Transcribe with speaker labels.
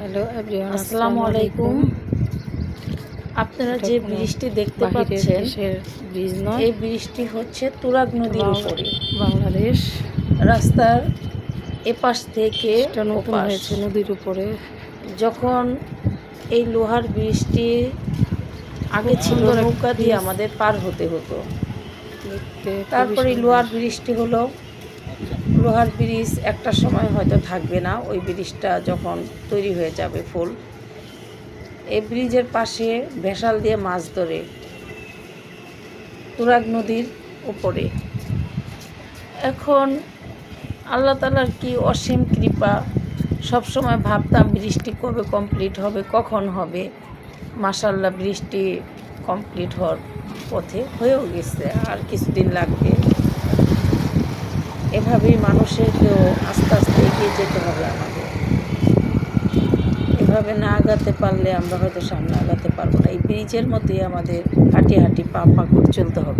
Speaker 1: Hello everyone,
Speaker 2: আসসালামু আলাইকুম। আপনারা যে ব্রিজটি দেখতে পাচ্ছেন,
Speaker 1: ব্রিজ নয়,
Speaker 2: এই ব্রিজটি হচ্ছে তুরাগ নদীর উপরে।
Speaker 1: বাংলাদেশ
Speaker 2: রাস্তার এপাশ থেকে
Speaker 1: এটা নতুন
Speaker 2: ওপাশ।
Speaker 1: হয়েছে নদীর উপরে।
Speaker 2: যখন এই লোহার ব্রিজটি আগে ছিল,
Speaker 1: সুন্দর একটা
Speaker 2: নৌকা দিয়ে
Speaker 1: ব্রিজ।
Speaker 2: আমাদের পার হতে হতো।
Speaker 1: দেখতে
Speaker 2: তারপরে লোহার ব্রিজটি হলো। লোহার ব্রিজ একটা সময় হয়তো থাকবে না, ওই ব্রিজটা যখন তৈরি হয়ে যাবে ফুল। এই ব্রিজের পাশে ভেসাল দিয়ে মাছ ধরে তুরাগ নদীর উপরে। এখন আল্লাহ তাআলার কি অসীম কৃপা, সবসময় ভাবতাম বৃষ্টি কবে কমপ্লিট হবে, কখন হবে। মাশাআল্লাহ, বৃষ্টি কমপ্লিট হওয়ার পথে হয়েও গেছে, আর কিছুদিন লাগবে। এভাবেই মানুষেরকেও আস্তে আস্তে এগিয়ে যেতে হবে আমাদের। এভাবে না আগাতে পারলে আমরা হয়তো সামনে আগাতে পারবো না। এই ব্রিজের মধ্যেই আমাদের হাঁটি হাঁটি পা পা করে চলতে হবে।